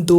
2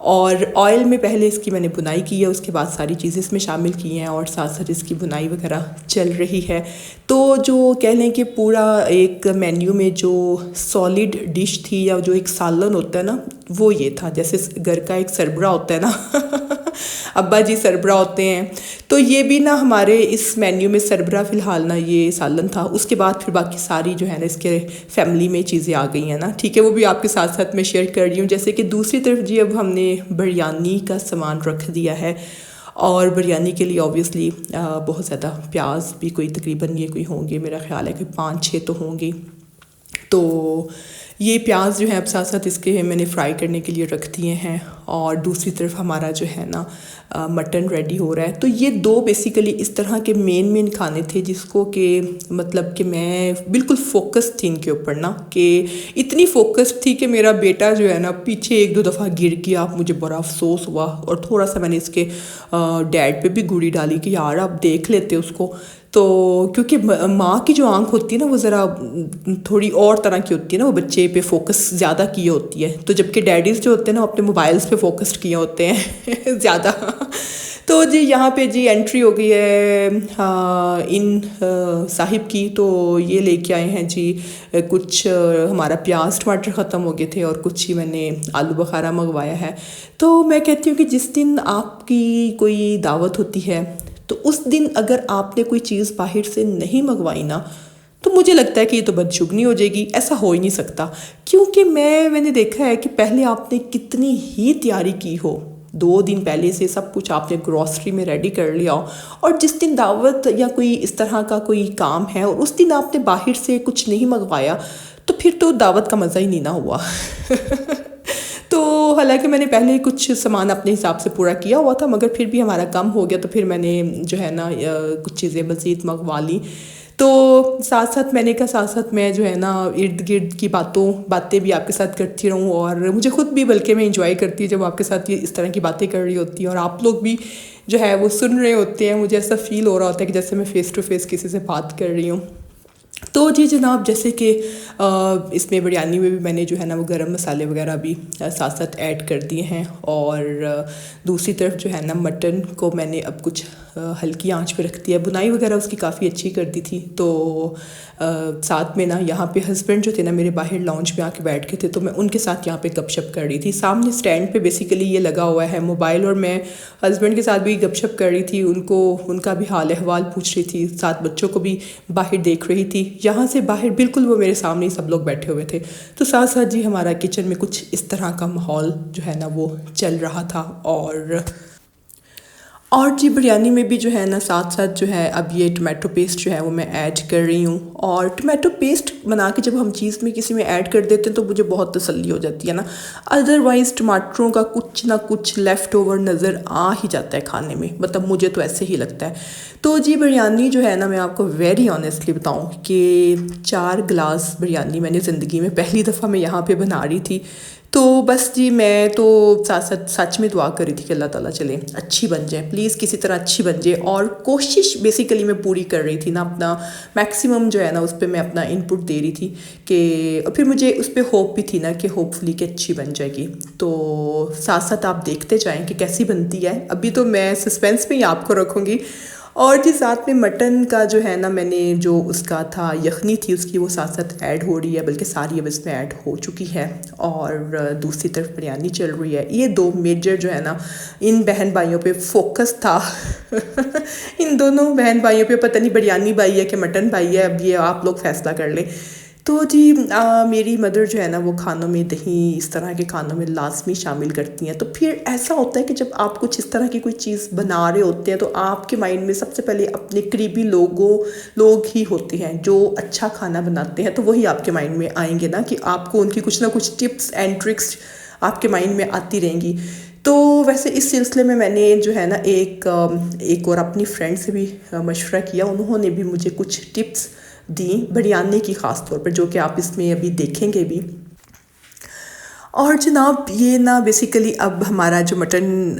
اور آئل میں پہلے اس کی میں نے بنائی کی ہے، اس کے بعد ساری چیزیں اس میں شامل کی ہیں اور ساتھ ساتھ اس کی بنائی وغیرہ چل رہی ہے۔ تو جو کہہ لیں کہ پورا ایک مینیو میں جو سالڈ ڈش تھی یا جو ایک سالن ہوتا ہے نا وہ یہ تھا، جیسے گھر کا ایک سربراہ ہوتا ہے نا ابا جی سربراہ ہوتے ہیں، تو یہ بھی نا ہمارے اس مینیو میں سربراہ فی الحال نا یہ سالن تھا۔ اس کے بعد پھر باقی ساری جو ہے نا اس کے فیملی میں چیزیں آ گئی ہیں نا، ٹھیک ہے، وہ بھی آپ کے ساتھ ساتھ میں شیئر کر رہی ہوں۔ جیسے کہ دوسری طرف جی اب ہم نے بریانی کا سامان رکھ دیا ہے، اور بریانی کے لیے اوبیسلی بہت زیادہ پیاز بھی کوئی تقریباً یہ کوئی ہوں گے، میرا خیال ہے کہ 5-6 تو ہوں گے، تو یہ پیاز جو ہے اب ساتھ ساتھ اس کے میں نے فرائی کرنے کے لیے رکھ دیے ہیں، اور دوسری طرف ہمارا جو ہے نا مٹن ریڈی ہو رہا ہے۔ تو یہ دو بیسیکلی اس طرح کے مین کھانے تھے جس کو کہ مطلب کہ میں بالکل فوکس تھی ان کے اوپر نا، کہ اتنی فوکس تھی کہ میرا بیٹا جو ہے نا پیچھے 1-2 دفعہ گر گیا، مجھے بڑا افسوس ہوا، اور تھوڑا سا میں نے اس کے ڈیڈ پہ بھی گوڑی ڈالی کہ یار آپ دیکھ لیتے اس کو، تو کیونکہ ماں کی جو آنکھ ہوتی ہے نا وہ ذرا تھوڑی اور طرح کی ہوتی ہے نا، وہ بچے پہ فوکس زیادہ کی ہوتی ہے، تو جبکہ ڈیڈیز جو ہوتے ہیں نا وہ اپنے موبائلس پہ فوکسڈ کیے ہوتے ہیں زیادہ۔ تو جی یہاں پہ جی انٹری ہو گئی ہے ان صاحب کی، تو یہ لے کے آئے ہیں جی کچھ ہمارا پیاز ٹماٹر ختم ہو گئے تھے، اور کچھ ہی میں نے آلو بخارا منگوایا ہے۔ تو میں کہتی ہوں کہ جس دن آپ کی کوئی دعوت ہوتی ہے تو اس دن اگر آپ نے کوئی چیز باہر سے نہیں منگوائی نا، تو مجھے لگتا ہے کہ یہ تو بدشگنی ہو جائے گی، ایسا ہو ہی نہیں سکتا، کیونکہ میں نے دیکھا ہے کہ پہلے آپ نے کتنی ہی تیاری کی ہو، 2 دن پہلے سے سب کچھ آپ نے گروسری میں ریڈی کر لیا ہو، اور جس دن دعوت یا کوئی اس طرح کا کوئی کام ہے اور اس دن آپ نے باہر سے کچھ نہیں منگوایا، تو پھر تو دعوت کا مزہ ہی نہیں نہ ہوا۔ تو حالانکہ میں نے پہلے کچھ سامان اپنے حساب سے پورا کیا ہوا تھا، مگر پھر بھی ہمارا کم ہو گیا، تو پھر میں نے جو ہے نا کچھ چیزیں مزید منگوا لی۔ تو ساتھ ساتھ میں نے کہا ساتھ ساتھ میں جو ہے نا ارد گرد کی باتیں بھی آپ کے ساتھ کرتی رہوں، اور مجھے خود بھی بلکہ میں انجوائے کرتی ہوں جب آپ کے ساتھ یہ اس طرح کی باتیں کر رہی ہوتی ہیں، اور آپ لوگ بھی جو ہے وہ سن رہے ہوتے ہیں، مجھے ایسا فیل ہو رہا ہوتا ہے کہ جیسے میں فیس ٹو فیس کسی سے بات کر رہی ہوں۔ تو جی جناب، جیسے کہ اس میں بریانی میں بھی میں نے جو ہے نا وہ گرم مسالے وغیرہ بھی ساتھ ساتھ ایڈ کر دیے ہیں، اور دوسری طرف جو ہے نا مٹن کو میں نے اب کچھ ہلکی آنچ پہ رکھ دیا، بنائی وغیرہ اس کی کافی اچھی کر دی تھی۔ تو ساتھ میں نا یہاں پہ ہسبینڈ جو تھے نا میرے باہر لاؤنج پہ آ کے بیٹھ کے تھے، تو میں ان کے ساتھ یہاں پہ گپ شپ کر رہی تھی، سامنے سٹینڈ پہ بیسیکلی یہ لگا ہوا ہے موبائل، اور میں ہسبینڈ کے ساتھ بھی گپ شپ کر رہی تھی، ان کا بھی حال احوال پوچھ رہی تھی، ساتھ بچوں کو بھی باہر دیکھ رہی تھی، یہاں سے باہر بالکل وہ میرے سامنے ہی سب لوگ بیٹھے ہوئے تھے۔ تو ساتھ ساتھ جی ہمارا کچن میں کچھ اس طرح کا ماحول جو ہے نا وہ چل رہا تھا، اور جی بریانی میں بھی جو ہے نا ساتھ ساتھ جو ہے اب یہ ٹمیٹو پیسٹ جو ہے وہ میں ایڈ کر رہی ہوں، اور ٹمیٹو پیسٹ بنا کے جب ہم چیز میں کسی میں ایڈ کر دیتے ہیں تو مجھے بہت تسلی ہو جاتی ہے نا، ادروائز ٹماٹروں کا کچھ نہ کچھ لیفٹ اوور نظر آ ہی جاتا ہے کھانے میں، مطلب مجھے تو ایسے ہی لگتا ہے۔ تو جی بریانی جو ہے نا میں آپ کو ویری آنیسٹلی بتاؤں کہ 4 گلاس بریانی میں نے زندگی میں پہلی دفعہ میں یہاں پہ بنا رہی تھی، تو بس جی میں تو ساتھ ساتھ سچ میں دعا کر رہی تھی کہ اللہ تعالیٰ چلے اچھی بن جائے، پلیز کسی طرح اچھی بن جائے، اور کوشش بیسیکلی میں پوری کر رہی تھی نا، اپنا میکسیمم جو ہے نا اس پہ میں اپنا ان پٹ دے رہی تھی، کہ پھر مجھے اس پہ ہوپ بھی تھی نا کہ ہوپ فلی کہ اچھی بن جائے گی۔ تو ساتھ ساتھ آپ دیکھتے جائیں کہ کیسی بنتی ہے، ابھی تو میں سسپینس میں ہی آپ کو رکھوں گی۔ اور جی ساتھ میں مٹن کا جو ہے نا میں نے جو اس کا تھا یخنی تھی اس کی، وہ ساتھ ساتھ ایڈ ہو رہی ہے، بلکہ ساری اب اس میں ایڈ ہو چکی ہے، اور دوسری طرف بریانی چل رہی ہے۔ یہ 2 میجر جو ہے نا ان بہن بھائیوں پہ فوکس تھا ان دونوں بہن بھائیوں پہ، پتہ نہیں بریانی بھائی ہے کہ مٹن بھائی ہے، اب یہ آپ لوگ فیصلہ کر لیں۔ تو جی میری مدر جو ہے نا وہ کھانوں میں دہی اس طرح کے کھانوں میں لازمی شامل کرتی ہیں، تو پھر ایسا ہوتا ہے کہ جب آپ کچھ اس طرح کی کوئی چیز بنا رہے ہوتے ہیں تو آپ کے مائنڈ میں سب سے پہلے اپنے قریبی لوگ ہی ہوتے ہیں جو اچھا کھانا بناتے ہیں، تو وہی آپ کے مائنڈ میں آئیں گے نا، کہ آپ کو ان کی کچھ نہ کچھ ٹپس اینڈ ٹرکس آپ کے مائنڈ میں آتی رہیں گی۔ تو ویسے اس سلسلے میں نے جو ہے نا ایک اور اپنی فرینڈ سے بھی مشورہ کیا، انہوں نے بھی مجھے کچھ ٹپس دیں بریانی کی، خاص طور پر جو کہ آپ اس میں ابھی دیکھیں گے بھی۔ اور جناب یہ نا بیسیکلی اب ہمارا جو مٹن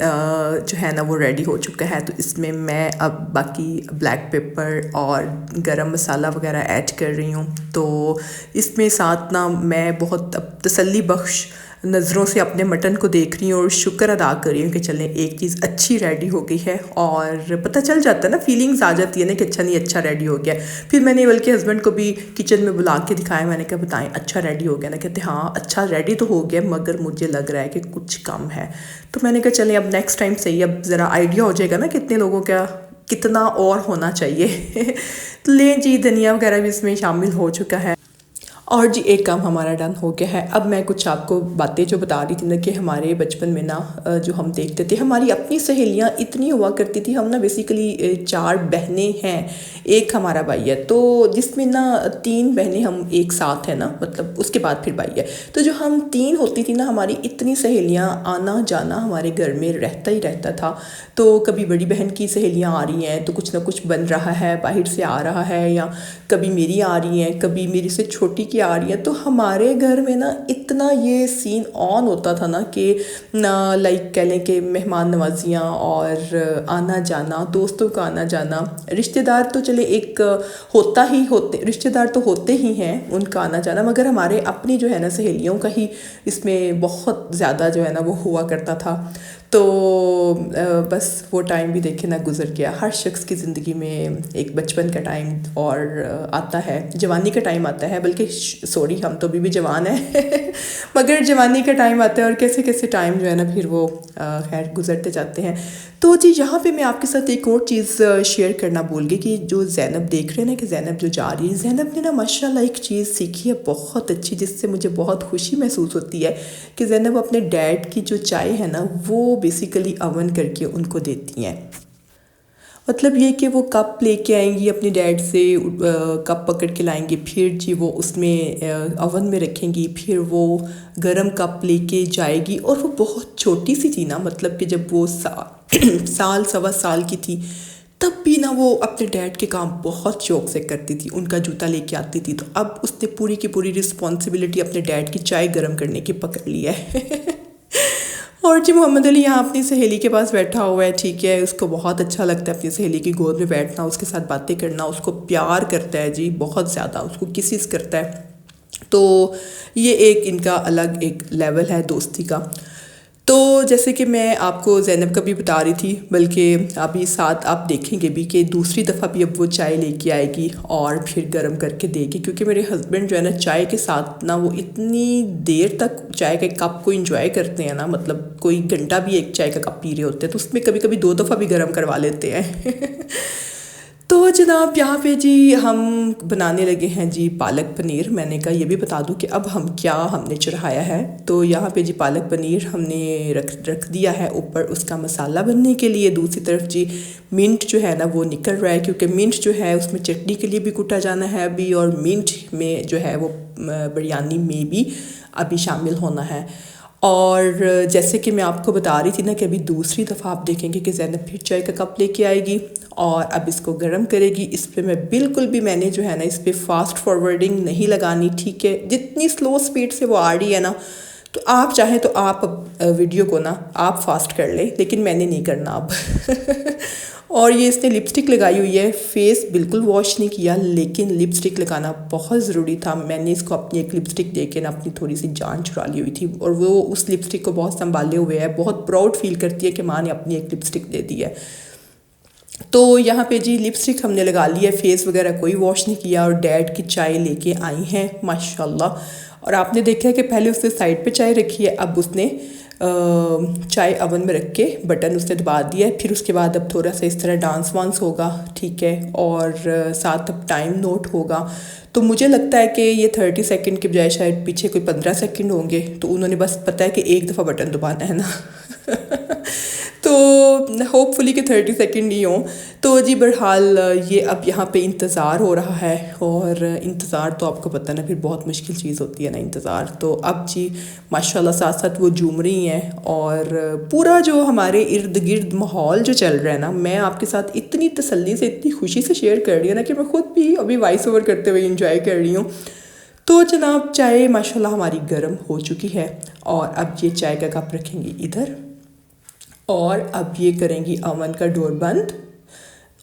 جو ہے نا وہ ریڈی ہو چکا ہے، تو اس میں میں اب باقی بلیک پیپر اور گرم مسالہ وغیرہ ایڈ کر رہی ہوں۔ تو اس میں ساتھ نا میں بہت اب تسلی بخش نظروں سے اپنے مٹن کو دیکھ رہی ہوں اور شکر ادا کر رہی ہوں کہ چلیں ایک چیز اچھی ریڈی ہو گئی ہے، اور پتہ چل جاتا ہے نا، فیلنگز آ جاتی ہے نا کہ اچھا نہیں اچھا ریڈی ہو گیا. پھر میں نے بلکہ ہسبینڈ کو بھی کچن میں بلا کے دکھایا، میں نے کہا بتائیں اچھا ریڈی ہو گیا نا؟ کہتے ہاں اچھا ریڈی تو ہو گیا مگر مجھے لگ رہا ہے کہ کچھ کم ہے. تو میں نے کہا چلیں اب نیکسٹ ٹائم صحیح، اب ذرا آئیڈیا ہو جائے گا نا کتنے لوگوں کا کتنا اور ہونا چاہیے. تو لیں جی، دھنیا وغیرہ بھی اس میں شامل ہو چکا ہے. اور جی ایک کام ہمارا ڈن ہو گیا ہے. اب میں کچھ آپ کو باتیں جو بتا رہی تھی نا کہ ہمارے بچپن میں نا جو ہم دیکھتے تھے، ہماری اپنی سہیلیاں اتنی ہوا کرتی تھی. ہم نا بیسیکلی 4 بہنیں ہیں، ایک ہمارا بھائی ہے، تو جس میں نا 3 بہنیں ہم ایک ساتھ ہیں نا، مطلب اس کے بعد پھر بھائی ہے. تو جو ہم 3 ہوتی تھی نا، ہماری اتنی سہیلیاں، آنا جانا ہمارے گھر میں رہتا ہی رہتا تھا. تو کبھی بڑی بہن کی سہیلیاں آ رہی ہیں تو کچھ نہ کچھ بن رہا ہے، باہر سے آ رہا ہے، یا کبھی میری آ رہی ہیں، کبھی میری سے چھوٹی کی آ رہی ہیں. تو ہمارے گھر میں نا اتنا یہ سین آن ہوتا تھا نا کہ لائک کہہ لیں کہ مہمان نوازیاں اور آنا جانا، دوستوں کا آنا جانا. رشتہ دار تو چلے ایک رشتہ دار تو ہوتے ہی ہیں ان کا آنا جانا، مگر ہمارے اپنی جو ہے نا سہیلیوں کا ہی اس میں بہت زیادہ جو ہے نا وہ ہوا کرتا تھا. تو بس وہ ٹائم بھی دیکھے نا گزر گیا. ہر شخص کی زندگی میں ایک بچپن کا ٹائم اور آتا ہے، جوانی کا ٹائم آتا ہے، بلکہ سوری ہم تو ابھی بھی جوان ہیں مگر جوانی کا ٹائم آتا ہے اور کیسے کیسے ٹائم جو ہے نا پھر وہ خیر گزرتے جاتے ہیں. تو جی یہاں پہ میں آپ کے ساتھ ایک اور چیز شیئر کرنا بھول گئی کہ جو زینب دیکھ رہے ہیں نا کہ زینب جو جا رہی ہے، زینب نے نا ماشاءاللہ ایک چیز سیکھی ہے بہت اچھی، جس سے مجھے بہت خوشی محسوس ہوتی ہے کہ زینب اپنے ڈیڈ کی جو چائے ہے نا وہ بیسیکلی اوون کر کے ان کو دیتی ہیں. مطلب یہ کہ وہ کپ لے کے آئیں گی اپنے ڈیڈ سے، کپ پکڑ کے لائیں گے، پھر جی وہ اس میں اوون میں رکھیں گی، پھر وہ گرم کپ لے کے جائے گی. اور وہ بہت چھوٹی سی تھی نا، مطلب کہ جب وہ سال سوا سال کی تھی تب بھی نا وہ اپنے ڈیڈ کے کام بہت شوق سے کرتی تھی. ان کا جوتا لے کے آتی تھی، تو اب اس نے پوری کی پوری رسپانسبلٹی اپنے ڈیڈ کی چائے گرم کرنے کی پکڑ لی ہے. اور جی محمد علی یہاں اپنی سہیلی کے پاس بیٹھا ہوا ہے، ٹھیک ہے، اس کو بہت اچھا لگتا ہے اپنی سہیلی کی گود میں بیٹھنا، اس کے ساتھ باتیں کرنا، اس کو پیار کرتا ہے جی بہت زیادہ، اس کو کسز کرتا ہے. تو یہ ایک ان کا الگ ایک لیول ہے دوستی کا. تو جیسے کہ میں آپ کو زینب کا بھی بتا رہی تھی، بلکہ ابھی ساتھ آپ دیکھیں گے بھی کہ دوسری دفعہ بھی اب وہ چائے لے کے آئے گی اور پھر گرم کر کے دے گی. کیونکہ میرے ہسبینڈ جو ہے نا چائے کے ساتھ نا وہ اتنی دیر تک چائے کے کپ کو انجوائے کرتے ہیں نا، مطلب کوئی گھنٹہ بھی ایک چائے کا کپ پی رہے ہوتے ہیں تو اس میں کبھی کبھی 2 دفعہ بھی گرم کروا لیتے ہیں. تو جناب یہاں پہ جی ہم بنانے لگے ہیں جی پالک پنیر. میں نے کہا یہ بھی بتا دوں کہ اب ہم نے چڑھایا ہے. تو یہاں پہ جی پالک پنیر ہم نے رکھ دیا ہے اوپر اس کا مسالہ بننے کے لیے. دوسری طرف جی منٹ جو ہے نا وہ نکل رہا ہے، کیونکہ منٹ جو ہے اس میں چٹنی کے لیے بھی کوٹا جانا ہے ابھی، اور منٹ میں جو ہے وہ بریانی میں بھی ابھی شامل ہونا ہے. اور جیسے کہ میں آپ کو بتا رہی تھی نا کہ ابھی دوسری دفعہ آپ دیکھیں گے کہ زینب پھر چائے کا کپ لے کے آئے گی اور اب اس کو گرم کرے گی. اس پہ میں بالکل بھی میں نے جو ہے نا اس پہ فاسٹ فارورڈنگ نہیں لگانی، ٹھیک ہے. جتنی سلو سپیڈ سے وہ آ رہی ہے نا، تو آپ چاہیں تو آپ ویڈیو کو نا آپ فاسٹ کر لیں، لیکن میں نے نہیں کرنا اب. اور یہ اس نے لپسٹک لگائی ہوئی ہے، فیس بالکل واش نہیں کیا، لیکن لپسٹک لگانا بہت ضروری تھا. میں نے اس کو اپنی ایک لپسٹک دے کے نا اپنی تھوڑی سی جان چھڑا لی ہوئی تھی، اور وہ اس لپسٹک کو بہت سنبھالے ہوئے ہے، بہت پراؤڈ فیل کرتی ہے کہ ماں نے اپنی ایک لپسٹک دے دی ہے. تو یہاں پہ جی لپسٹک ہم نے لگا لی ہے، فیس وغیرہ کوئی واش نہیں کیا، اور ڈیڈ کی چائے لے کے آئی ہیں ماشاءاللہ. اور آپ نے دیکھا کہ پہلے اس نے سائڈ پہ چائے رکھی ہے، اب اس نے چائے اوون میں رکھ کے بٹن اس نے دبا دیا ہے. پھر اس کے بعد اب تھوڑا سا اس طرح ڈانس وانس ہوگا، ٹھیک ہے، اور ساتھ اب ٹائم نوٹ ہوگا. تو مجھے لگتا ہے کہ یہ 30 سیکنڈ کے بجائے شاید پیچھے کوئی 15 سیکنڈ ہوں گے. تو انہوں نے بس پتہ ہے کہ ایک دفعہ بٹن دبانا ہے نا تو ہوپ فلی کہ 30 سیکنڈ ہی ہوں. تو جی بہرحال یہ اب یہاں پہ انتظار ہو رہا ہے، اور انتظار تو آپ کو پتہ نا پھر بہت مشکل چیز ہوتی ہے نا انتظار. تو اب جی ماشاءاللہ ساتھ ساتھ وہ جھوم رہی ہیں، اور پورا جو ہمارے ارد گرد ماحول جو چل رہا ہے نا، میں آپ کے ساتھ اتنی تسلی سے اتنی خوشی سے شیئر کر رہی ہوں نا کہ میں خود بھی ابھی وائس اوور کرتے ہوئے انجوائے کر رہی ہوں. تو جناب چائے ماشاءاللہ ہماری گرم ہو چکی ہے، اور اب یہ چائے کا کپ رکھیں گی ادھر، اور اب یہ کریں گی اوون کا ڈور بند.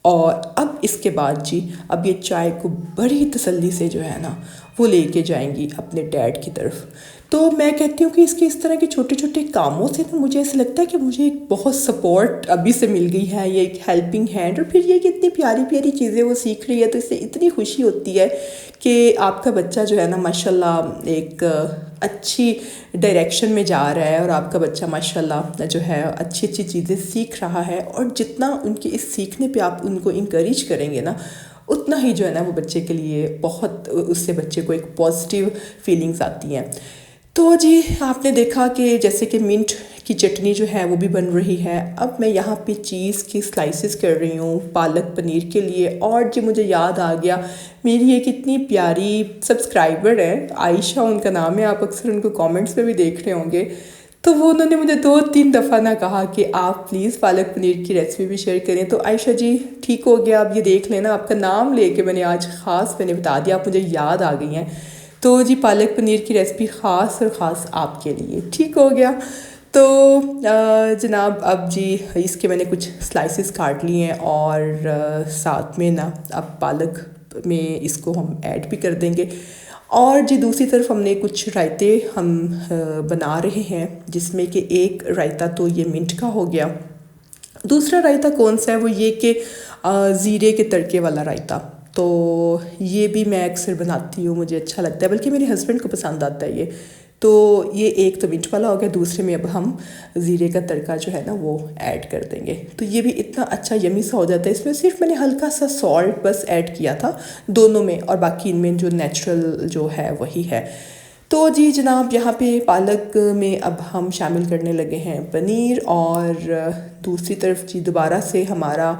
اور اب اس کے بعد جی اب یہ چائے کو بڑی تسلی سے جو ہے نا وہ لے کے جائیں گی اپنے ڈیڈ کی طرف. تو میں کہتی ہوں کہ اس طرح کے چھوٹے چھوٹے کاموں سے نا مجھے ایسا لگتا ہے کہ مجھے ایک بہت سپورٹ ابھی سے مل گئی ہے, یہ ایک ہیلپنگ ہینڈ. اور پھر یہ کہ اتنی پیاری پیاری چیزیں وہ سیکھ رہی ہے, تو اس سے اتنی خوشی ہوتی ہے کہ آپ کا بچہ جو ہے نا ماشاء اللہ ایک اچھی ڈائریکشن میں جا رہا ہے, اور آپ کا بچہ ماشاء اللہ جو ہے اچھی اچھی چیزیں سیکھ رہا ہے. اور جتنا ان کے اس سیکھنے پہ آپ ان کو انکریج کریں گے نا, اتنا ہی جو ہے نا وہ بچے کے لیے بہت, اس سے بچے کو ایک پازیٹیو فیلنگز آتی ہیں. تو جی آپ نے دیکھا کہ جیسے کہ منٹ کی چٹنی جو ہے وہ بھی بن رہی ہے. اب میں یہاں پہ چیز کی سلائسز کر رہی ہوں پالک پنیر کے لیے. اور جی مجھے یاد آ گیا, میری ایک اتنی پیاری سبسکرائبر ہے, عائشہ ان کا نام ہے, آپ اکثر ان کو کامنٹس میں بھی دیکھ رہے ہوں گے. تو وہ انہوں نے مجھے 2-3 دفعہ نہ کہا کہ آپ پلیز پالک پنیر کی ریسیپی بھی شیئر کریں. تو عائشہ جی ٹھیک ہو گیا, اب یہ دیکھ لینا, آپ کا نام لے کے میں نے آج خاص میں نے بتا دیا, آپ مجھے یاد آ گئی ہیں. تو جی پالک پنیر کی ریسیپی خاص اور خاص آپ کے لیے, ٹھیک ہو گیا. تو جناب اب جی اس کے میں نے کچھ سلائسز کاٹ لی ہیں, اور ساتھ میں نا اب پالک میں اس کو ہم ایڈ بھی کر دیں گے. اور جی دوسری طرف ہم نے کچھ رائتے ہم بنا رہے ہیں, جس میں کہ ایک رائتا تو یہ منٹ کا ہو گیا. دوسرا رائتا کون سا ہے, وہ یہ کہ زیرے کے تڑکے والا رائتا. تو یہ بھی میں اکثر بناتی ہوں, مجھے اچھا لگتا ہے, بلکہ میرے ہسبینڈ کو پسند آتا ہے یہ. تو یہ ایک تو منٹ والا ہو گیا, دوسرے میں اب ہم زیرے کا تڑکا جو ہے نا وہ ایڈ کر دیں گے. تو یہ بھی اتنا اچھا یمی سا ہو جاتا ہے. اس میں صرف میں نے ہلکا سا سالٹ بس ایڈ کیا تھا دونوں میں, اور باقی ان میں جو نیچرل جو ہے وہی ہے. تو جی جناب یہاں پہ پالک میں اب ہم شامل کرنے لگے ہیں پنیر. اور دوسری طرف جی دوبارہ سے ہمارا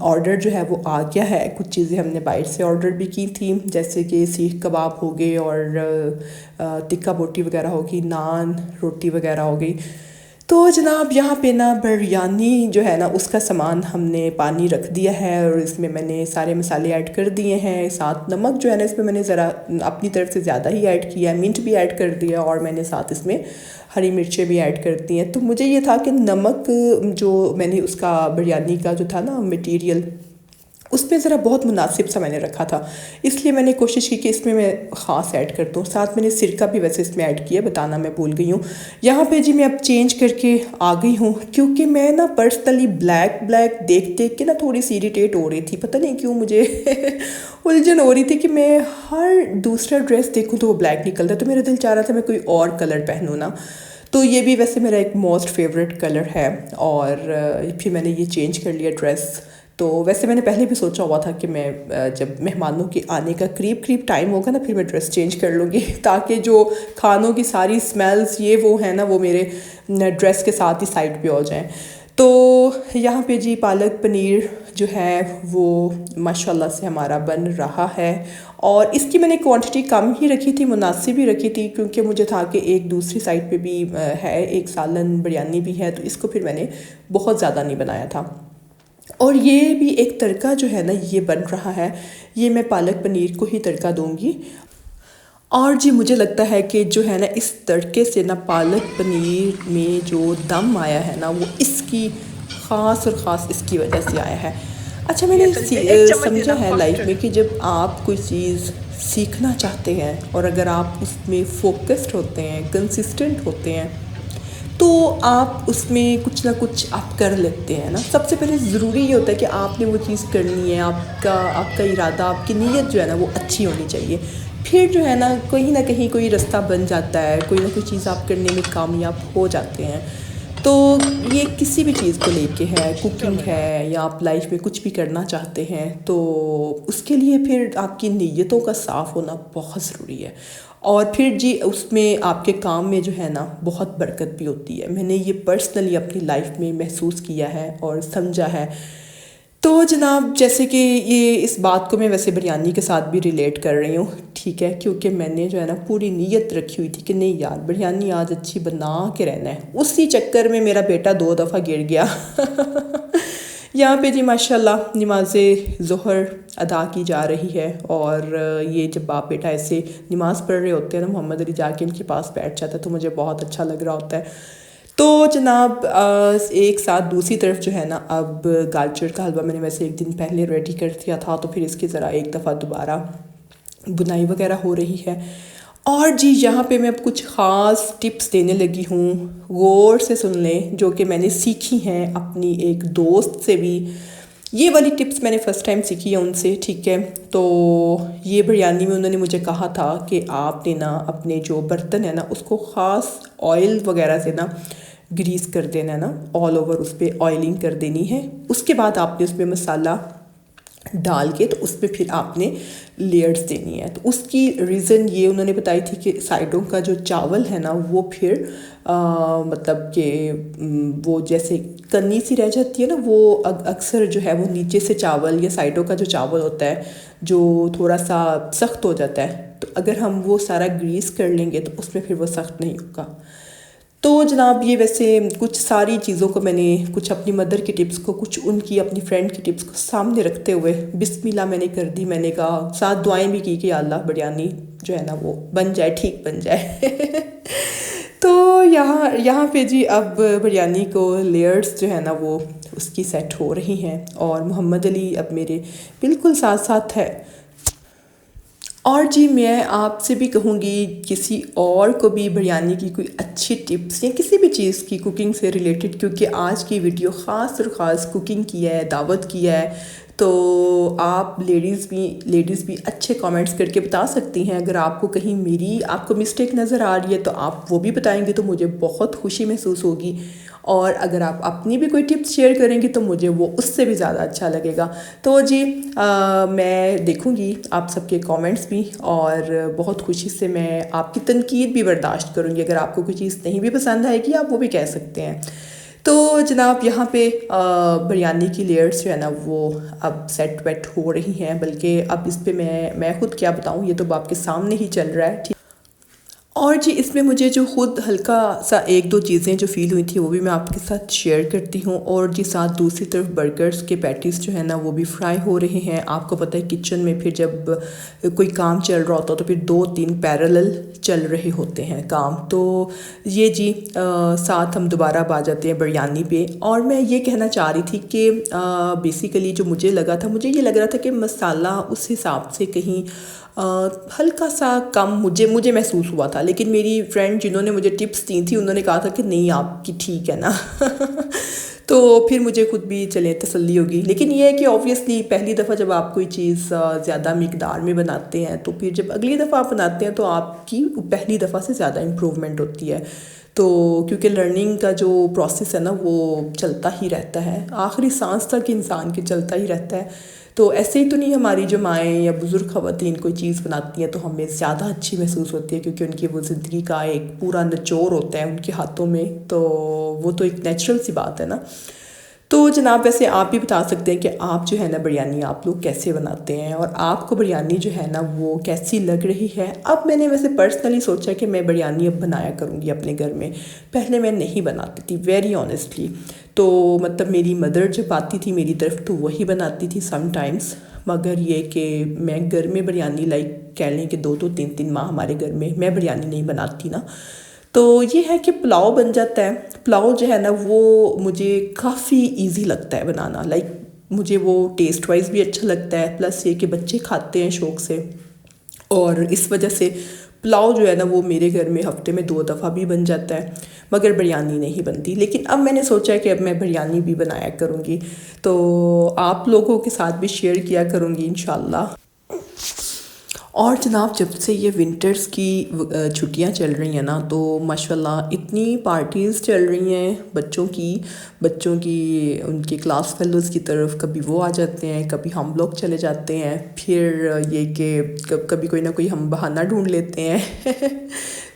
آرڈر جو ہے وہ آ گیا ہے. کچھ چیزیں ہم نے باہر سے آرڈر بھی کی تھیں, جیسے کہ سیخ کباب ہو گئے, اور ٹکا بوٹی وغیرہ ہوگی, نان روٹی وغیرہ ہو گئی. تو جناب یہاں پہ نا بریانی جو ہے نا اس کا سامان ہم نے پانی رکھ دیا ہے, اور اس میں میں نے سارے مسالے ایڈ کر دیے ہیں. ساتھ نمک جو ہے نا اس میں نے ذرا اپنی طرف سے زیادہ ہی ایڈ کیا ہے, منٹ بھی ایڈ کر دیا, اور میں نے ساتھ اس میں ہری مرچیں بھی ایڈ کر دی ہیں. تو مجھے یہ تھا کہ نمک جو میں نے اس کا بریانی کا جو تھا نا مٹیریل, اس میں ذرا بہت مناسب سا میں نے رکھا تھا, اس لیے میں نے کوشش کی کہ اس میں خاص ایڈ کر دوں. ساتھ میں نے سرکہ بھی ویسے اس میں ایڈ کیا, بتانا میں بھول گئی ہوں. یہاں پہ جی میں اب چینج کر کے آ گئی ہوں, کیونکہ میں نا پرسنلی بلیک دیکھ کے نا تھوڑی سی اریٹیٹ ہو رہی تھی. پتہ نہیں کیوں مجھے الجھن ہو رہی تھی کہ میں ہر دوسرا ڈریس دیکھوں تو وہ بلیک نکلتا ہے. تو میرا دل چاہ رہا تھا میں کوئی اور کلر پہنوں نا. تو یہ بھی ویسے میرا ایک موسٹ فیوریٹ کلر ہے, اور پھر میں نے یہ چینج کر لیا ڈریس. تو ویسے میں نے پہلے بھی سوچا ہوا تھا کہ میں جب مہمانوں کے آنے کا قریب ٹائم ہوگا نا پھر میں ڈریس چینج کر لوں گی, تاکہ جو کھانوں کی ساری سمیلز یہ وہ ہیں نا وہ میرے ڈریس کے ساتھ ہی سائڈ پہ ہو جائیں. تو یہاں پہ جی پالک پنیر جو ہے وہ ماشاءاللہ سے ہمارا بن رہا ہے, اور اس کی میں نے کوانٹٹی کم ہی رکھی تھی, مناسب ہی رکھی تھی, کیونکہ مجھے تھا کہ ایک دوسری سائڈ پہ بھی ہے, ایک سالن بریانی بھی ہے, تو اس کو پھر میں نے بہت زیادہ نہیں بنایا تھا. اور یہ بھی ایک تڑکا جو ہے نا یہ بن رہا ہے, یہ میں پالک پنیر کو ہی تڑکا دوں گی. اور جی مجھے لگتا ہے کہ جو ہے نا اس تڑکے سے نا پالک پنیر میں جو دم آیا ہے نا وہ اس کی خاص اور خاص اس کی وجہ سے آیا ہے. اچھا میں نے سمجھا ہے لائف میں کہ جب آپ کوئی چیز سیکھنا چاہتے ہیں, اور اگر آپ اس میں فوکسڈ ہوتے ہیں, کنسسٹنٹ ہوتے ہیں, تو آپ اس میں کچھ نہ کچھ آپ کر لیتے ہیں نا. سب سے پہلے ضروری یہ ہوتا ہے کہ آپ نے وہ چیز کرنی ہے, آپ کا ارادہ, آپ کی نیت جو ہے نا وہ اچھی ہونی چاہیے. پھر جو ہے نا کہیں نہ کہیں کوئی رستہ بن جاتا ہے, کوئی نہ کوئی چیز آپ کرنے میں کامیاب ہو جاتے ہیں. تو یہ کسی بھی چیز کو لے کے ہے, کوکنگ ہے, یا آپ لائف میں کچھ بھی کرنا چاہتے ہیں, تو اس کے لیے پھر آپ کی نیتوں کا صاف ہونا بہت ضروری ہے. اور پھر جی اس میں آپ کے کام میں جو ہے نا بہت برکت بھی ہوتی ہے. میں نے یہ پرسنلی اپنی لائف میں محسوس کیا ہے اور سمجھا ہے. تو جناب جیسے کہ یہ اس بات کو میں ویسے بریانی کے ساتھ بھی ریلیٹ کر رہی ہوں, ٹھیک ہے, کیونکہ میں نے جو ہے نا پوری نیت رکھی ہوئی تھی کہ نہیں یار بریانی آج اچھی بنا کے رہنا ہے. اسی چکر میں میرا بیٹا 2 دفعہ گر گیا. یہاں پہ جی ماشاءاللہ نماز ظہر ادا کی جا رہی ہے, اور یہ جب باپ بیٹا ایسے نماز پڑھ رہے ہوتے ہیں نا, محمد علی جا کے ان کے پاس بیٹھ جاتا ہے, تو مجھے بہت اچھا لگ رہا ہوتا ہے. تو جناب ایک ساتھ دوسری طرف جو ہے نا اب گاجر کا حلوہ میں نے ویسے ایک دن پہلے ریڈی کر دیا تھا, تو پھر اس کی ذرا ایک دفعہ دوبارہ بنائی وغیرہ ہو رہی ہے۔ اور جی یہاں پہ میں اب کچھ خاص ٹپس دینے لگی ہوں، غور سے سن لیں، جو کہ میں نے سیکھی ہیں اپنی ایک دوست سے بھی۔ یہ والی ٹپس میں نے فرسٹ ٹائم سیکھی ہے ان سے، ٹھیک ہے؟ تو یہ بریانی میں انہوں نے مجھے کہا تھا کہ آپ نے نا اپنے جو برتن ہے نا اس کو خاص آئل وغیرہ سے نا گریس کر دینا ہے نا، آل اوور اس پہ آئلنگ کر دینی ہے۔ اس کے بعد آپ نے اس پہ مسالہ ڈال کے تو اس پہ پھر آپ نے لیئرز دینی ہے۔ تو اس کی ریزن یہ انہوں نے بتائی تھی کہ سائڈوں کا جو چاول ہے نا وہ پھر مطلب کہ وہ جیسے کنی سی رہ جاتی ہے نا، وہ اکثر جو ہے وہ نیچے سے چاول یا سائڈوں کا جو چاول ہوتا ہے جو تھوڑا سا سخت ہو جاتا ہے، تو اگر ہم وہ سارا گریس کر لیں گے تو اس میں پھر وہ سخت نہیں ہوگا۔ تو جناب یہ ویسے کچھ ساری چیزوں کو میں نے کچھ اپنی مدر کی ٹپس کو، کچھ ان کی اپنی فرینڈ کی ٹپس کو سامنے رکھتے ہوئے بسم اللہ میں نے کر دی۔ میں نے کہا ساتھ دعائیں بھی کی کہ یا اللہ بریانی جو ہے نا وہ بن جائے، ٹھیک بن جائے۔ تو یہاں پہ جی اب بریانی کو لیئرز جو ہے نا وہ اس کی سیٹ ہو رہی ہیں، اور محمد علی اب میرے بالکل ساتھ ساتھ ہے۔ اور جی میں آپ سے بھی کہوں گی کسی اور کو بھی بریانی کی کوئی اچھی ٹپس یا کسی بھی چیز کی کوکنگ سے ریلیٹڈ، کیونکہ آج کی ویڈیو خاص اور خاص کوکنگ کی ہے، دعوت کی ہے، تو آپ لیڈیز بھی اچھے کامنٹس کر کے بتا سکتی ہیں۔ اگر آپ کو کہیں آپ کو مسٹیک نظر آ رہی ہے تو آپ وہ بھی بتائیں گے تو مجھے بہت خوشی محسوس ہوگی، اور اگر آپ اپنی بھی کوئی ٹپس شیئر کریں گی تو مجھے وہ اس سے بھی زیادہ اچھا لگے گا۔ تو جی میں دیکھوں گی آپ سب کے کامنٹس بھی، اور بہت خوشی سے میں آپ کی تنقید بھی برداشت کروں گی۔ اگر آپ کو کوئی چیز نہیں بھی پسند آئے گی آپ وہ بھی کہہ سکتے ہیں۔ تو جناب یہاں پہ بریانی کی لیئرز جو ہے نا وہ اب سیٹ ویٹ ہو رہی ہیں، بلکہ اب اس پہ میں خود کیا بتاؤں، یہ تو آپ کے سامنے ہی چل رہا ہے، ٹھیک۔ اور جی اس میں مجھے جو خود ہلکا سا ایک دو چیزیں جو فیل ہوئی تھی وہ بھی میں آپ کے ساتھ شیئر کرتی ہوں۔ اور جی ساتھ دوسری طرف برگرز کے پیٹیز جو ہیں نا وہ بھی فرائی ہو رہے ہیں۔ آپ کو پتہ ہے کچن میں پھر جب کوئی کام چل رہا ہوتا ہے تو پھر 2-3 پیرالل چل رہے ہوتے ہیں کام۔ تو یہ جی ساتھ ہم دوبارہ آ جاتے ہیں بریانی پہ، اور میں یہ کہنا چاہ رہی تھی کہ بیسیکلی جو مجھے لگا تھا، مجھے یہ لگ رہا تھا کہ مسالہ اس حساب سے کہیں ہلکا سا کم مجھے محسوس ہوا تھا، لیکن میری فرینڈ جنہوں نے مجھے ٹپس دی تھی انہوں نے کہا تھا کہ نہیں آپ کی ٹھیک ہے نا۔ تو پھر مجھے خود بھی چلے تسلی ہوگی، لیکن یہ ہے کہ آبویسلی پہلی دفعہ جب آپ کوئی چیز زیادہ مقدار میں بناتے ہیں تو پھر جب اگلی دفعہ آپ بناتے ہیں تو آپ کی پہلی دفعہ سے زیادہ امپروومنٹ ہوتی ہے۔ تو کیونکہ لرننگ کا جو پروسیس ہے نا وہ چلتا ہی رہتا ہے، آخری سانس تک انسان کے چلتا ہی رہتا ہے۔ تو ایسے ہی تو نہیں ہماری جو مائیں یا بزرگ خواتین کوئی چیز بناتی ہیں تو ہمیں زیادہ اچھی محسوس ہوتی ہے، کیونکہ ان کی وہ زندگی کا ایک پورا نچوڑ ہوتا ہے ان کے ہاتھوں میں، تو وہ تو ایک نیچرل سی بات ہے نا۔ تو جناب ویسے آپ بھی بتا سکتے ہیں کہ آپ جو ہے نا بریانی آپ لوگ کیسے بناتے ہیں، اور آپ کو بریانی جو ہے نا وہ کیسی لگ رہی ہے۔ اب میں نے ویسے پرسنلی سوچا کہ میں بریانی اب بنایا کروں گی اپنے گھر میں، پہلے میں نہیں بناتی تھی ویری آنیسٹلی۔ تو مطلب میری مدر جب آتی تھی میری طرف تو وہی بناتی تھی سم ٹائمز، مگر یہ کہ میں گھر میں بریانی کہہ لیں کہ 2-3 ماہ ہمارے گھر میں بریانی نہیں بناتی نا، تو یہ ہے کہ پلاؤ بن جاتا ہے۔ پلاؤ جو ہے نا وہ مجھے کافی ایزی لگتا ہے بنانا، مجھے وہ ٹیسٹ وائز بھی اچھا لگتا ہے، پلس یہ کہ بچے کھاتے ہیں شوق سے، اور اس وجہ سے پلاؤ جو ہے نا وہ میرے گھر میں ہفتے میں 2 دفعہ بھی بن جاتا ہے، مگر بریانی نہیں بنتی۔ لیکن اب میں نے سوچا کہ اب میں بریانی بھی بنایا کروں گی، تو آپ لوگوں کے ساتھ بھی شیئر کیا کروں گی انشاءاللہ۔ اور جناب جب سے یہ ونٹرز کی چھٹیاں چل رہی ہیں نا تو ماشاءاللہ اتنی پارٹیز چل رہی ہیں بچوں کی ان کے کلاس فیلوز کی طرف، کبھی وہ آ جاتے ہیں، کبھی ہم لوگ چلے جاتے ہیں، پھر یہ کہ کبھی کوئی نہ کوئی ہم بہانہ ڈھونڈ لیتے ہیں۔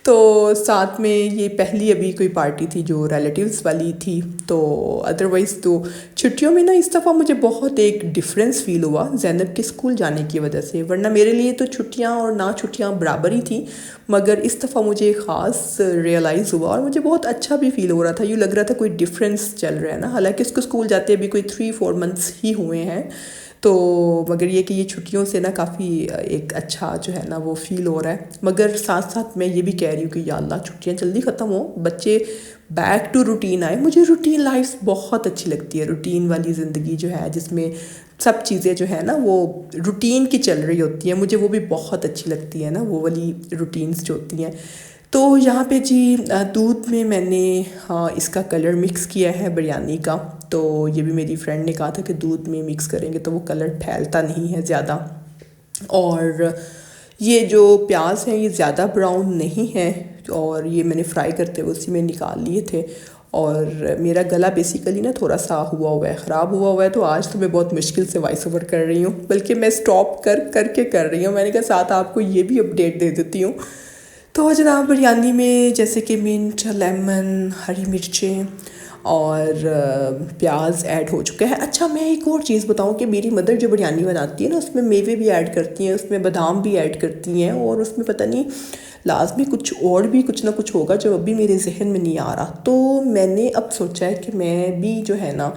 تو ساتھ میں یہ پہلی ابھی کوئی پارٹی تھی جو ریلیٹیوز والی تھی، تو ادروائز تو چھٹیوں میں نا اس دفعہ مجھے بہت ایک ڈفرینس فیل ہوا زینب کے اسکول جانے کی وجہ سے، ورنہ میرے لیے تو چھٹیاں اور نہ چھٹیاں برابر ہی تھیں، مگر اس دفعہ مجھے خاص ریئلائز ہوا اور مجھے بہت اچھا بھی فیل ہو رہا تھا، یوں لگ رہا تھا کوئی ڈفرینس چل رہا ہے نا، حالانکہ اس کو اسکول جاتے ابھی کوئی 3-4 منتھس ہی ہوئے ہیں، تو مگر یہ کہ یہ چھٹیوں سے نا کافی ایک اچھا جو ہے نا وہ فیل ہو رہا ہے۔ مگر ساتھ ساتھ میں یہ بھی کہہ رہی ہوں کہ یا اللہ چھٹیاں جلدی ختم ہوں، بچے بیک ٹو روٹین آئے. مجھے روٹین لائف بہت اچھی لگتی ہے, روٹین والی زندگی جو ہے جس میں سب چیزیں جو ہے نا وہ روٹین کی چل رہی ہوتی ہیں, مجھے وہ بھی بہت اچھی لگتی ہے نا, وہ والی روٹینز جو ہوتی ہیں. تو یہاں پہ جی دودھ میں نے اس کا کلر مکس کیا ہے بریانی کا. تو یہ بھی میری فرینڈ نے کہا تھا کہ دودھ میں مکس کریں گے تو وہ کلر پھیلتا نہیں ہے زیادہ. اور یہ جو پیاز ہیں یہ زیادہ براؤن نہیں ہے, اور یہ میں نے فرائی کرتے ہوئے اسی میں نکال لیے تھے. اور میرا گلا بیسیکلی نا تھوڑا سا ہوا ہے, خراب ہوا ہے, تو آج تو میں بہت مشکل سے وائس اوور کر رہی ہوں, بلکہ میں اسٹاپ کر کے کر رہی ہوں. میں نے کہا ساتھ آپ کو یہ بھی اپڈیٹ دے دیتی ہوں. تو جناب بریانی میں جیسے کہ منٹ, لیمن, ہری مرچیں اور پیاز ایڈ ہو چکا ہے. اچھا میں ایک اور چیز بتاؤں کہ میری مدر جو بریانی بناتی ہے نا اس میں میوے بھی ایڈ کرتی ہیں, اس میں بادام بھی ایڈ کرتی ہیں, اور اس میں پتہ نہیں لازمی کچھ نہ کچھ ہوگا جو ابھی میرے ذہن میں نہیں آ رہا. تو میں نے اب سوچا ہے کہ میں بھی جو ہے نا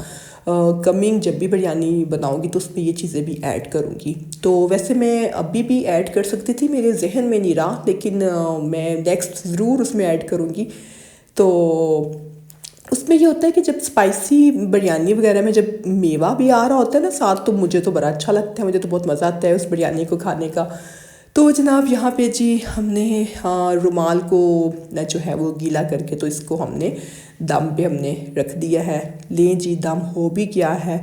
کمنگ جب بھی بریانی بناؤں گی تو اس میں یہ چیزیں بھی ایڈ کروں گی. تو ویسے میں ابھی بھی ایڈ کر سکتی تھی, میرے ذہن میں نہیں رہا, لیکن میں نیکسٹ ضرور اس میں ایڈ کروں گی. تو اس میں یہ ہوتا ہے کہ جب اسپائسی بریانی وغیرہ میں جب میوہ بھی آ رہا ہوتا ہے نا ساتھ, تو مجھے تو بڑا اچھا لگتا ہے, مجھے تو بہت مزہ آتا ہے اس بریانی کو کھانے کا. تو جناب یہاں پہ جی ہم نے رومال کو جو ہے وہ گیلا کر کے تو اس کو ہم نے دم پہ ہم نے رکھ دیا ہے. لیں جی دم ہو بھی گیا ہے.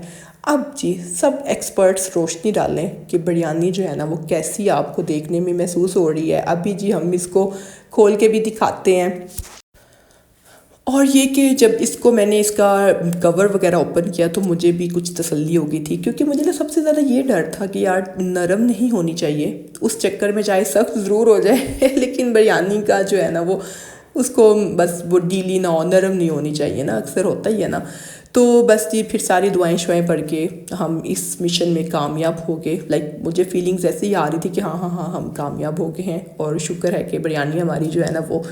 اب جی سب ایکسپرٹس روشنی ڈالیں کہ بریانی جو ہے نا وہ کیسی آپ کو دیکھنے میں محسوس ہو رہی ہے. ابھی جی ہم اس کو کھول کے بھی دکھاتے ہیں. اور یہ کہ جب اس کو میں نے اس کا کور وغیرہ اوپن کیا تو مجھے بھی کچھ تسلی ہو گئی تھی, کیونکہ مجھے نا سب سے زیادہ یہ ڈر تھا کہ یار نرم نہیں ہونی چاہیے, اس چکر میں چاہے سخت ضرور ہو جائے لیکن بریانی کا جو ہے نا وہ اس کو بس وہ ڈیلی نہ ہو, نرم نہیں ہونی چاہیے نا, اکثر ہوتا ہی ہے نا. تو بس جی پھر ساری دعائیں شوائیں پڑھ کے ہم اس مشن میں کامیاب ہو گئے. مجھے فیلنگز ایسے ہی آ رہی تھی کہ ہاں ہم کامیاب ہو گئے ہیں, اور شکر ہے کہ بریانی ہماری جو ہے نا وہ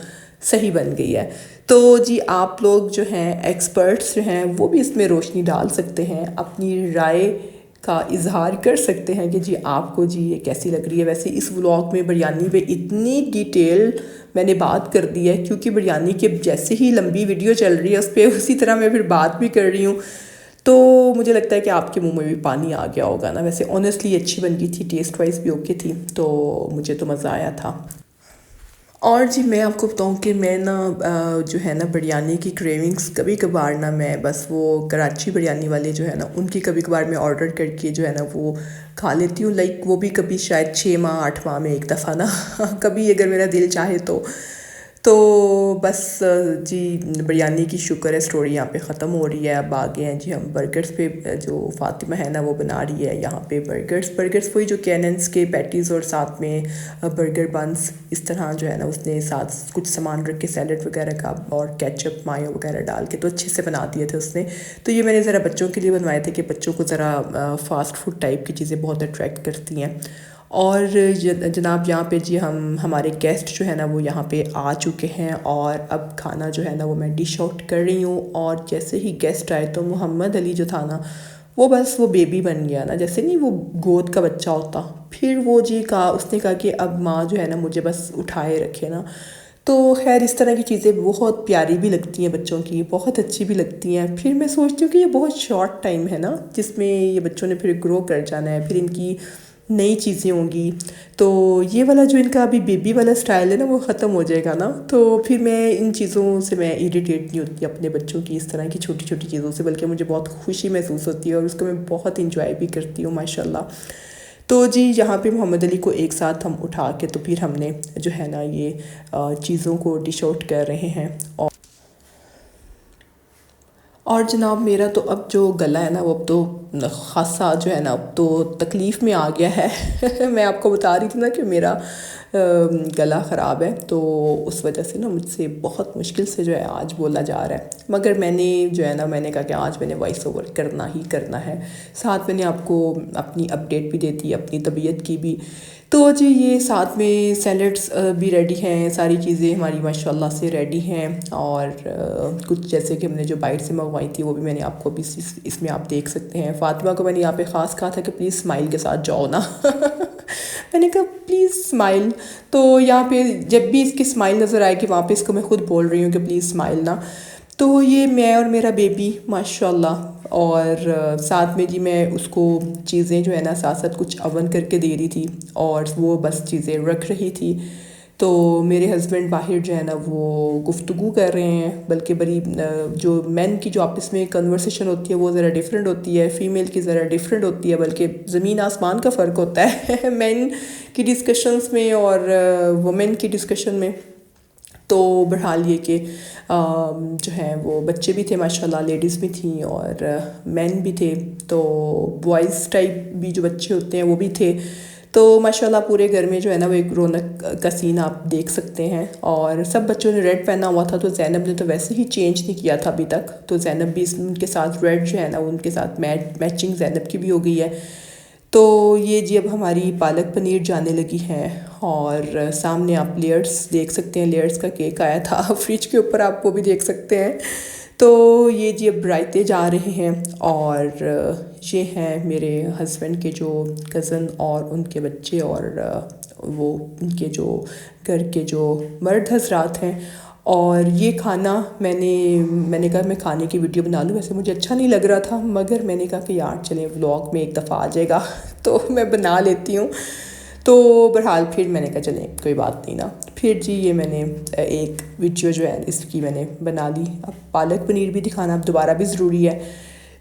صحیح بن گئی ہے. تو جی آپ لوگ جو ہیں ایکسپرٹس جو ہیں وہ بھی اس میں روشنی ڈال سکتے ہیں, اپنی رائے کا اظہار کر سکتے ہیں کہ جی آپ کو جی یہ کیسی لگ رہی ہے. ویسے اس ولاگ میں بریانی پہ اتنی ڈیٹیل میں نے بات کر دی ہے, کیونکہ بریانی کے جیسے ہی لمبی ویڈیو چل رہی ہے اس پہ اسی طرح میں پھر بات بھی کر رہی ہوں. تو مجھے لگتا ہے کہ آپ کے منہ میں بھی پانی آ گیا ہوگا نا. ویسے آنیسٹلی اچھی بن گئی تھی, ٹیسٹ وائز بھی اوکے تھی, تو مجھے تو مزہ آیا تھا. اور جی میں آپ کو بتاؤں کہ میں نا جو ہے نا بریانی کی کریونگز کبھی کبھار نا میں بس وہ کراچی بریانی والے جو ہے نا ان کی کبھی کبھار میں آرڈر کر کے جو ہے نا وہ کھا لیتی ہوں. وہ بھی کبھی شاید 6 ماہ 8 ماہ میں ایک دفعہ نا کبھی اگر میرا دل چاہے تو بس جی بریانی کی شکر ہے اسٹوری یہاں پہ ختم ہو رہی ہے. اب آگے ہیں جی ہم برگرز پہ, جو فاطمہ ہے نا وہ بنا رہی ہے یہاں پہ برگرز وہی جو کیننس کے پیٹیز اور ساتھ میں برگر بنس اس طرح جو ہے نا اس نے ساتھ کچھ سامان رکھ کے سیلڈ وغیرہ کا اور کیچپ مایو وغیرہ ڈال کے تو اچھے سے بنا دیے تھے اس نے. تو یہ میں نے ذرا بچوں کے لیے بنوائے تھے کہ بچوں کو ذرا فاسٹ فوڈ ٹائپ کی چیزیں بہت اٹریکٹ کرتی ہیں. اور جناب یہاں پہ جی ہمارے گیسٹ جو ہے نا وہ یہاں پہ آ چکے ہیں, اور اب کھانا جو ہے نا وہ میں ڈش آؤٹ کر رہی ہوں. اور جیسے ہی گیسٹ آئے تو محمد علی جو تھا نا وہ بس وہ بیبی بن گیا نا, جیسے نہیں وہ گود کا بچہ ہوتا. پھر وہ جی اس نے کہا کہ اب ماں جو ہے نا مجھے بس اٹھائے رکھے نا. تو خیر اس طرح کی چیزیں بہت پیاری بھی لگتی ہیں بچوں کی, بہت اچھی بھی لگتی ہیں. پھر میں سوچتی ہوں کہ یہ بہت شارٹ ٹائم ہے نا جس میں یہ بچوں نے پھر گرو کر جانا ہے, پھر ان کی نئی چیزیں ہوں گی. تو یہ والا جو ان کا ابھی بیبی والا سٹائل ہے نا وہ ختم ہو جائے گا نا. تو پھر میں ان چیزوں سے میں ایریٹیٹ نہیں ہوتی اپنے بچوں کی اس طرح کی چھوٹی چھوٹی چیزوں سے, بلکہ مجھے بہت خوشی محسوس ہوتی ہے اور اس کو میں بہت انجوائے بھی کرتی ہوں ماشاء اللہ. تو جی یہاں پہ محمد علی کو ایک ساتھ ہم اٹھا کے تو پھر ہم نے جو ہے نا یہ چیزوں کو ڈش آؤٹ کر رہے ہیں. اور جناب میرا تو اب جو گلا ہے نا وہ اب تو خاصا جو ہے نا اب تو تکلیف میں آ گیا ہے. میں آپ کو بتا رہی تھی نا کہ میرا گلا خراب ہے, تو اس وجہ سے نا مجھ سے بہت مشکل سے جو ہے آج بولا جا رہا ہے. مگر میں نے جو ہے نا میں نے کہا کہ آج میں نے وائس اوور کرنا ہی کرنا ہے. ساتھ میں نے آپ کو اپنی اپڈیٹ بھی دیتی, اپنی طبیعت کی بھی. تو جی یہ ساتھ میں سیلڈس بھی ریڈی ہیں, ساری چیزیں ہماری ماشاء اللہ سے ریڈی ہیں. اور کچھ جیسے کہ ہم نے جو بائٹ سے منگوائی تھی وہ بھی میں نے آپ کو بھی اس میں آپ دیکھ سکتے ہیں. فاطمہ کو میں نے یہاں پہ خاص کہا تھا کہ پلیز اسمائل کے ساتھ جاؤ نا میں نے کہا پلیز اسمائل. تو یہاں پہ جب بھی اس کی اسمائل نظر آئے گی وہاں پہ اس کو میں خود بول رہی ہوں کہ پلیز اسمائل نا. تو یہ میں اور میرا بیبی ماشاء اللہ، اور ساتھ میں جی میں اس کو چیزیں جو ہے نا ساتھ ساتھ کچھ اوون کر کے دے رہی تھی، اور وہ بس چیزیں رکھ رہی تھی. تو میرے ہسبینڈ باہر جو ہے نا وہ گفتگو کر رہے ہیں، بلکہ بڑی جو مین کی جو آپس میں کنورسیشن ہوتی ہے وہ ذرا ڈیفرنٹ ہوتی ہے، فیمیل کی ذرا ڈیفرنٹ ہوتی ہے، بلکہ زمین آسمان کا فرق ہوتا ہے مین کی ڈسکشنز میں اور وومن کی ڈسکشن میں. تو بہرحال یہ کہ جو ہے وہ بچے بھی تھے ماشاء اللہ، لیڈیز بھی تھیں اور مین بھی تھے، تو بوائز ٹائپ بھی جو بچے ہوتے ہیں وہ بھی تھے. تو ماشاء اللہ پورے گھر میں جو ہے نا وہ ایک رونق کا سین آپ دیکھ سکتے ہیں. اور سب بچوں نے ریڈ پہنا ہوا تھا، تو زینب نے تو ویسے ہی چینج نہیں کیا تھا ابھی تک، تو زینب بھی ان کے ساتھ ریڈ جو ہے نا ان کے ساتھ میچنگ زینب کی بھی ہو گئی ہے. تو یہ جی اب ہماری پالک پنیر جانے لگی ہے، اور سامنے آپ لیئرس دیکھ سکتے ہیں، لیئرس کا کیک آیا تھا فریج کے اوپر، آپ وہ بھی دیکھ سکتے ہیں. تو یہ جی اب رائتے جا رہے ہیں، اور یہ ہیں میرے ہسبینڈ کے جو کزن اور ان کے بچے، اور وہ ان کے جو گھر کے جو مرد حضرات ہیں. اور یہ کھانا میں نے کہا میں کھانے کی ویڈیو بنا لوں، ویسے مجھے اچھا نہیں لگ رہا تھا، مگر میں نے کہا کہ یار چلیں ولاگ میں ایک دفعہ آ جائے گا تو میں بنا لیتی ہوں. تو بہرحال پھر میں نے کہا چلیں کوئی بات نہیں نا، پھر جی یہ میں نے ایک ویڈیو جو ہے اس کی میں نے بنا لی. اب پالک پنیر بھی دکھانا اب دوبارہ بھی ضروری ہے.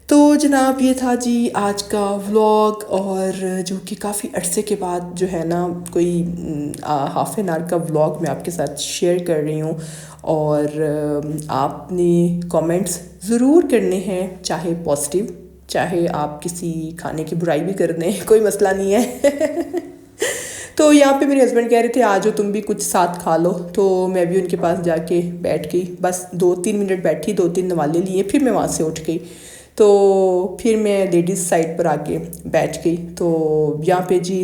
تو جناب یہ تھا جی آج کا ولاگ، اور جو کہ کافی عرصے کے بعد جو ہے نا کوئی ہاف این آور کا ولاگ میں آپ کے ساتھ شیئر کر رہی ہوں. اور آپ نے کامنٹس ضرور کرنے ہیں، چاہے پازیٹیو، چاہے آپ کسی کھانے کی برائی بھی کر دیں، کوئی مسئلہ نہیں ہے. تو یہاں پہ میرے ہسبینڈ کہہ رہے تھے آجو تم بھی کچھ ساتھ کھا لو، تو میں بھی ان کے پاس جا کے بیٹھ گئی، بس 2-3 منٹ بیٹھی، 2-3 نوالے لیے، پھر میں وہاں سے اٹھ گئی. تو پھر میں لیڈیز سائڈ پر آ کے بیٹھ گئی. تو یہاں پہ جی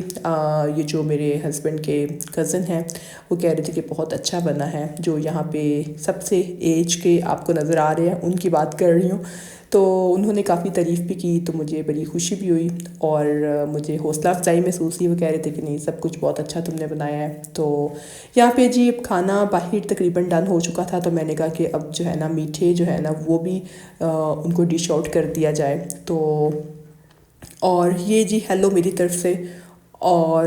یہ جو میرے ہسبینڈ کے کزن ہیں وہ کہہ رہے تھے کہ بہت اچھا بنا ہے. جو یہاں پہ سب سے ایج کے آپ کو نظر آ رہے ہیں ان کی بات کر رہی ہوں. تو انہوں نے کافی تعریف بھی کی، تو مجھے بڑی خوشی بھی ہوئی اور مجھے حوصلہ افزائی محسوس ہوئی. وہ کہہ رہے تھے کہ نہیں سب کچھ بہت اچھا تم نے بنایا ہے. تو یہاں پہ جی اب کھانا باہر تقریباً ڈن ہو چکا تھا، تو میں نے کہا کہ اب جو ہے نا میٹھے جو ہے نا وہ بھی ان کو ڈش آؤٹ کر دیا جائے. تو اور یہ جی ہیلو میری طرف سے. اور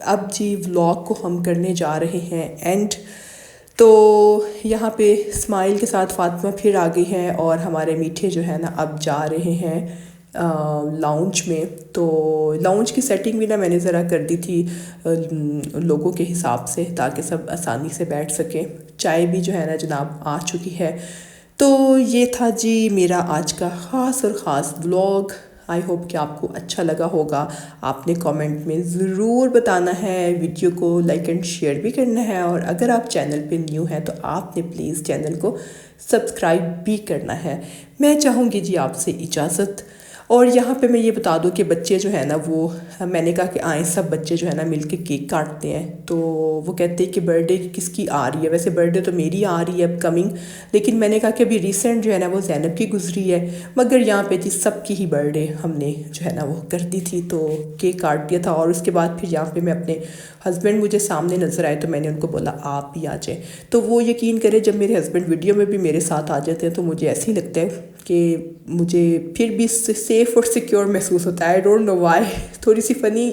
اب جی ولاگ کو ہم کرنے جا رہے ہیں اینڈ. تو یہاں پہ اسماعیل کے ساتھ فاطمہ پھر آ گئی ہیں، اور ہمارے میٹھے جو ہے نا اب جا رہے ہیں لاؤنج میں. تو لاؤنج کی سیٹنگ بھی نا میں نے ذرا کر دی تھی لوگوں کے حساب سے، تاکہ سب آسانی سے بیٹھ سکیں. چائے بھی جو ہے نا جناب آ چکی ہے. تو یہ تھا جی میرا آج کا خاص اور خاص ولاگ. آئی ہوپ کہ آپ کو اچھا لگا ہوگا. آپ نے کامنٹ میں ضرور بتانا ہے، ویڈیو کو لائک اینڈ شیئر بھی کرنا ہے، اور اگر آپ چینل پہ نیو ہیں تو آپ نے پلیز چینل کو سبسکرائب بھی کرنا ہے. میں چاہوں گی جی آپ سے اجازت. اور یہاں پہ میں یہ بتا دوں کہ بچے جو ہے نا وہ میں نے کہا کہ آئیں سب بچے جو ہے نا مل کے کیک کاٹتے ہیں. تو وہ کہتے ہیں کہ برتھ ڈے کس کی آ رہی ہے، ویسے برتھ ڈے تو میری آ رہی ہے اب کمنگ، لیکن میں نے کہا کہ ابھی ریسنٹ جو ہے نا وہ زینب کی گزری ہے، مگر یہاں پہ جی سب کی ہی برتھ ڈے ہم نے جو ہے نا وہ کر دی تھی. تو کیک کاٹ دیا تھا، اور اس کے بعد پھر یہاں پہ میں اپنے ہسبینڈ مجھے سامنے نظر آئے تو میں نے ان کو بولا آپ بھی آ جائیں. تو وہ یقین کرے جب میرے ہسبینڈ ویڈیو میں بھی میرے ساتھ آ جاتے ہیں تو مجھے ایسے ہی لگتا ہے کہ مجھے پھر بھی سیف اور سیکیور محسوس ہوتا ہے. آئی ڈونٹ نو وائی، تھوڑی سی فنی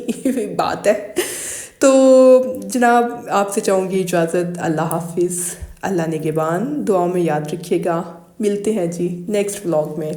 بات ہے. تو جناب آپ سے چاہوں گی اجازت. اللہ حافظ، اللہ نگہبان. دعاؤں میں یاد رکھیے گا. ملتے ہیں جی نیکسٹ ولاگ میں.